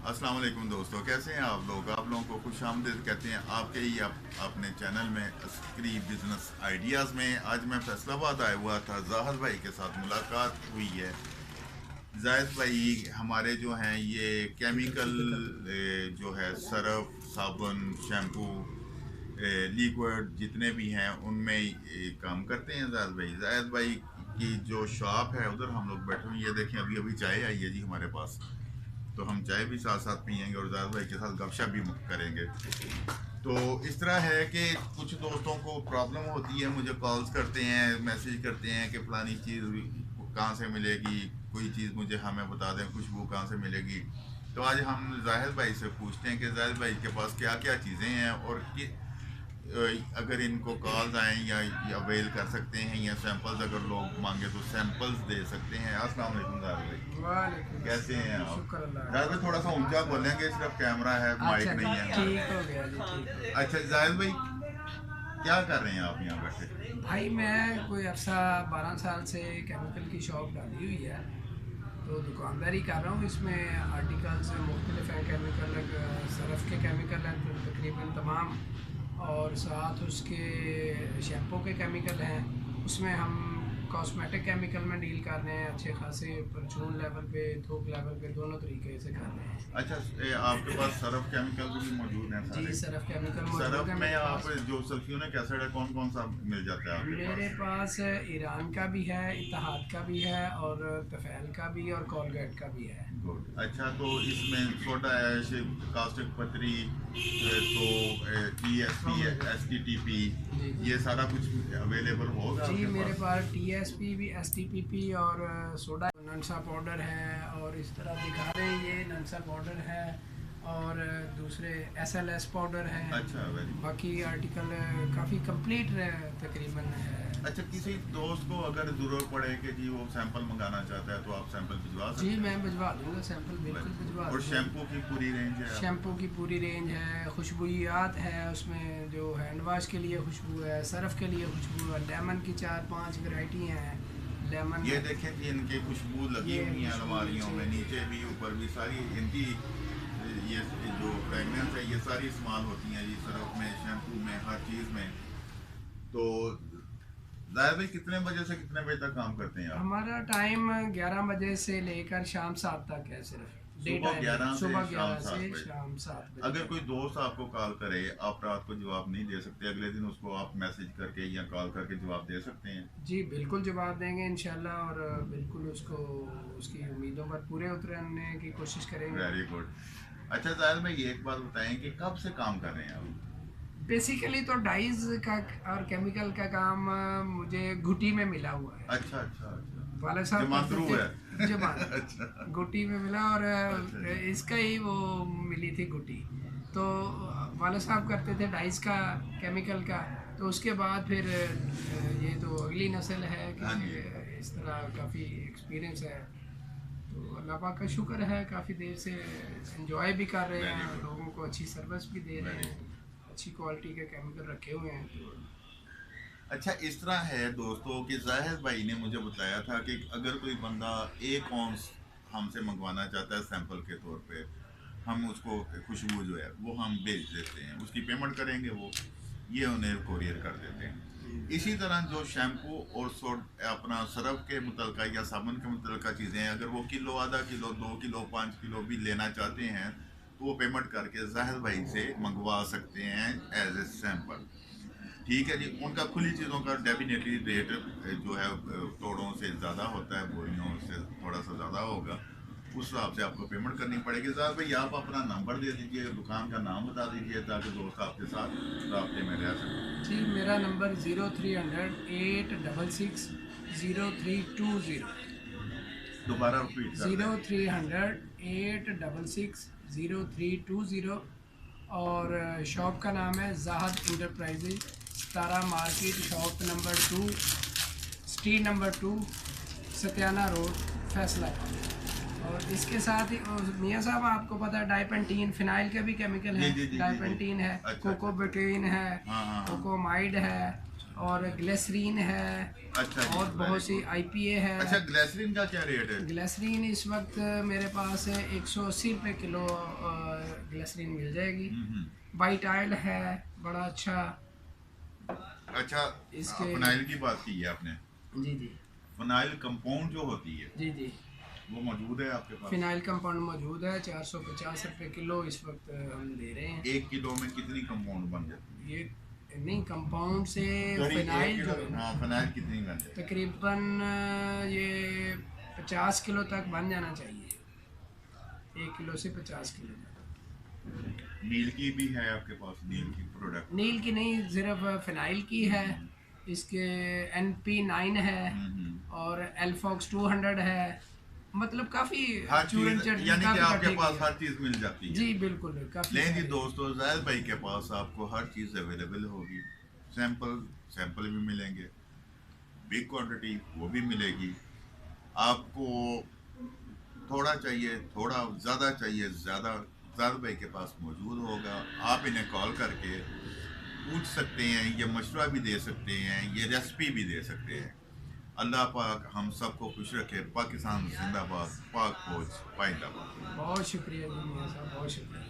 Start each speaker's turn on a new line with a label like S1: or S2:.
S1: अस्सलाम वालेकुम दोस्तों, कैसे हैं आप लोग? आप लोगों को खुश आमदीद कहते हैं आपके ही अपने चैनल में अस्करी बिजनेस आइडियाज़ में। आज मैं फैसलाबाद आया हुआ था, जाहिद भाई के साथ मुलाकात हुई है। जाहिद भाई हमारे जो हैं ये केमिकल जो है सरफ, साबुन, शैम्पू, लिक्विड जितने भी हैं उनमें काम करते हैं। जाहिद भाई की जो शॉप है उधर हम लोग बैठे हुए हैं। ये देखें, अभी अभी चाय आई है जी हमारे पास, तो हम चाय भी साथ साथ पियेंगे और जाहिद भाई के साथ गपशप भी करेंगे। तो इस तरह है कि कुछ दोस्तों को प्रॉब्लम होती है, मुझे कॉल्स करते हैं, मैसेज करते हैं कि फ़लानी चीज़ कहाँ से मिलेगी, कोई चीज़ मुझे हमें बता दें, खुशबू कहाँ से मिलेगी। तो आज हम जाहिद भाई से पूछते हैं कि जाहिद भाई के पास क्या क्या चीज़ें हैं और कि अगर इनको कॉल्स आएँ या अवेल कर सकते हैं, या सैंपल्स अगर लोग मांगे तो सैंपल्स दे सकते हैं। अस्सलाम वालेकुम जाहिद भाई,
S2: वालेकुम
S1: कैसे हैं
S2: अस्सलाम,
S1: आप?
S2: शुक्र अल्लाह
S1: जाहिद भाई थोड़ा सा ऊंचा बोलेंगे, सिर्फ कैमरा है, माइक
S2: अच्छा
S1: नहीं है
S2: ठीक
S1: हमारे
S2: हो गया जी, ठीक हो
S1: पास।
S2: गया।
S1: अच्छा जाहिद भाई, क्या कर रहे हैं आप यहाँ बैठे?
S2: भाई मैं कोई अरसा 12 साल से केमिकल की शॉप डाली हुई है, तो दुकानदारी कर रहा हूँ। इसमें आर्टिकल्स मुख्तलिफ हैं, केमिकल सरफ़ के केमिकल हैं तकरीबन तमाम, और साथ उसके शैम्पू के केमिकल हैं। उसमें हम कॉस्मेटिक केमिकल में डील कर रहे हैं, अच्छे खासे परचून लेवल पे, थोक लेवल पे, दोनों तरीके से कर रहे हैं।
S1: अच्छा, आपके पास सरफ केमिकल भी मौजूद हैं
S2: जी
S1: सारे?
S2: सरफ़ केमिकल मौजूद
S1: सरफ
S2: है
S1: में
S2: मेरे
S1: आप
S2: पास।
S1: जो सल्फ्यूरिक एसिड है कौन कौन सा मिल जाता है आपके
S2: मेरे
S1: पास?
S2: पास ईरान का भी है, इत्तेहाद का भी है, और तफ़ैल का भी, और कोलगेट का भी है।
S1: गुड। अच्छा, तो इसमें सोडा ऐश, कास्टिक पतरी, तो TSP, STTP,
S2: जी जी
S1: ये सारा कुछ अवेलेबल होगा
S2: जी
S1: आपके
S2: मेरे
S1: पास?
S2: पास TSP भी, STPP और सोडा ननसा पाउडर है, और इस तरह दिखा रहे हैं, ये ननसा पाउडर है, और दूसरे SLS पाउडर है।
S1: अच्छा, वेरी।
S2: बाकी आर्टिकल काफ़ी कंप्लीट तकरीबन है।
S1: अच्छा, किसी दोस्त को अगर ज़रूरत पड़े कि जी वो सैंपल मंगाना चाहता है तो आप सैंपल भिजवा
S2: जी
S1: सकते
S2: मैं
S1: हैं?
S2: भिजवा दूंगा सैंपल, बिल्कुल भिजवा
S1: और
S2: दूंगा।
S1: शैम्पू की पूरी रेंज है
S2: शैम्पू
S1: आपके
S2: की पूरी रेंज है, खुशबूयात है उसमें, जो हैंड वाश के लिए खुशबू है, सरफ़ के लिए खुशबू है, लेमन की 4-5 वैरायटी हैं। लेमन
S1: पास? ये देखें कि इनकी खुशबू लगी
S2: ये
S1: हुई है
S2: खुशबू
S1: अलमारियों में, नीचे भी ऊपर भी, सारी इनकी ये जो फ्रेगनेंस है ये सारी इस्तेमाल होती हैं जी, सरफ में, शैम्पू में, हर चीज़ में। तो जाहिर भाई कितने बजे से कितने बजे तक काम करते हैं आप?
S2: हमारा टाइम 11 बजे से लेकर शाम 7 तक है, सिर्फ डे
S1: सुबह
S2: टाइम है।
S1: 11 से
S2: सुबह
S1: शाम
S2: 11
S1: 7
S2: से
S1: बजे
S2: शाम 7 बजे
S1: अगर कोई
S2: तक।
S1: दोस्त आपको कॉल करे, आप रात को जवाब नहीं दे सकते, अगले दिन उसको आप मैसेज करके या कॉल करके जवाब दे सकते हैं?
S2: जी बिल्कुल जवाब देंगे इंशाल्लाह, और बिल्कुल उसको उसकी उम्मीदों पर पूरे उतरने की कोशिश करेंगे।
S1: Very good. अच्छा जाहिर भाई, ये एक बात बताएं कि कब से काम कर रहे हैं आप?
S2: बेसिकली तो डाइज का और केमिकल का काम मुझे घुटी में मिला हुआ है।
S1: अच्छा अच्छा अच्छा,
S2: वाला साहब करते
S1: जमातरू है।
S2: थे जमान,
S1: अच्छा
S2: गुटी में मिला, और
S1: अच्छा जी।
S2: इसका ही वो मिली थी गुटी। तो वाला साहब करते थे डाइस का, केमिकल का। तो उसके बाद फिर ये तो अगली नस्ल है कि
S1: हाँ जी।
S2: इस तरह काफ़ी एक्सपीरियंस है। तो अल्लाह पाक का शुक्र है, काफ़ी देर से एंजॉय भी कर रहे
S1: वेरी
S2: हैं,
S1: गुड,
S2: लोगों को अच्छी सर्विस भी दे रहे
S1: वेरी
S2: हैं,
S1: गुड।
S2: अच्छी क्वालिटी के केमिकल रखे हुए हैं। तो
S1: अच्छा, इस तरह है दोस्तों कि जाहिर भाई ने मुझे बताया था कि अगर कोई बंदा 1 औंस हमसे मंगवाना चाहता है सैंपल के तौर पे, हम उसको खुशबू जो है वो हम भेज देते हैं, उसकी पेमेंट करेंगे, वो ये उन्हें कोरियर कर देते हैं। इसी तरह जो शैम्पू और अपना सरफ के मुतलका या साबुन के मुतलका चीज़ें हैं, अगर वो किलो, आधा किलो, 2 किलो, 5 किलो भी लेना चाहते हैं तो वो पेमेंट करके जाहिर भाई से मंगवा सकते हैं एज ए सैंपल। ठीक है जी, उनका खुली चीज़ों का डेफिनेटली रेट जो है तोड़ों से ज़्यादा होता है, बोरियों से थोड़ा सा ज़्यादा होगा, उस हिसाब से आपको पेमेंट करनी पड़ेगी। साहब भाई आप अपना नंबर दे दीजिए, दुकान का नाम बता दीजिए ताकि दोस्त आपके साथ राब्ते में रह सकें।
S2: जी मेरा नंबर 0300 866 0320।
S1: दोबारा रिपीट कर
S2: ज़ीरो
S1: दें।
S2: 300 866 0320। और शॉप का नाम है Zahid enterprises, Tara market, shop number 2, street number 2, Satyana road, Faisalabad. और इसके साथ ही मियाँ साहब, आपको पता है डाइपेंटीन फिनाइल के भी केमिकल
S1: जी
S2: हैं।
S1: जी जी जी जी।
S2: डाइपेंटीन है,
S1: अच्छा अच्छा अच्छा।
S2: कोकोबेटीन है,
S1: हाँ हाँ हाँ।
S2: कोकोमाइड है, और ग्लिसरीन है
S1: अच्छा जी,
S2: और बहुत सी IPA है।
S1: अच्छा, ग्लिसरीन का क्या रेट है?
S2: ग्लिसरीन इस वक्त मेरे पास है 180 रुपये किलो ग्लिसरीन मिल जाएगी। वाइट ऑयल है बड़ा अच्छा।
S1: अच्छा,
S2: इसके
S1: फिनाइल की बात की है आपने।
S2: जी जी
S1: फिनाइल कंपाउंड जो होती है
S2: जी जी
S1: वो मौजूद है आपके पास?
S2: फिनाइल कंपाउंड मौजूद है, 450 रुपये किलो इस वक्त हम दे रहे हैं।
S1: 1 किलो में कितनी कंपाउंड बन जाती है?
S2: ये नहीं, कंपाउंड से
S1: सॉरी,
S2: फिनाइल
S1: 1
S2: जो
S1: किलो,
S2: है
S1: हाँ, फिनाइल कितनी बन जाती है?
S2: तकरीबन ये 50 किलो तक बन जाना चाहिए, 1 किलो से 50 किलो तक।
S1: नील की भी है आपके पास? नील की प्रोडक्ट?
S2: नील की नहीं, सिर्फ फिनाइल की है। इसके NP9 है और एल्फॉक्स 200 है। मतलब काफ़ी
S1: हर
S2: चूरन
S1: चीज,
S2: चटनी
S1: यानी कि
S2: काफ़ी
S1: आपके
S2: इकट्ठी
S1: पास
S2: की है।
S1: हर चीज मिल जाती है।
S2: जी बिल्कुल, काफ़ी
S1: लें जी
S2: सारी।
S1: दोस्तों, जायद भाई के पास आपको हर चीज़ अवेलेबल होगी। सैंपल भी मिलेंगे, बिग क्वांटिटी वो भी मिलेगी। आपको थोड़ा चाहिए, थोड़ा ज़्यादा चाहिए, ज़्यादा जायद भाई के पास मौजूद होगा। आप इन्हें कॉल करके पूछ सकते हैं, ये मशवरा भी दे सकते हैं, ये रेसिपी भी दे सकते हैं। अल्लाह पाक हम सबको खुश रखे। पाकिस्तान जिंदाबाद, पाक फौज पाइंदाबाद।
S2: बहुत शुक्रिया जी मियां साहब, बहुत शुक्रिया।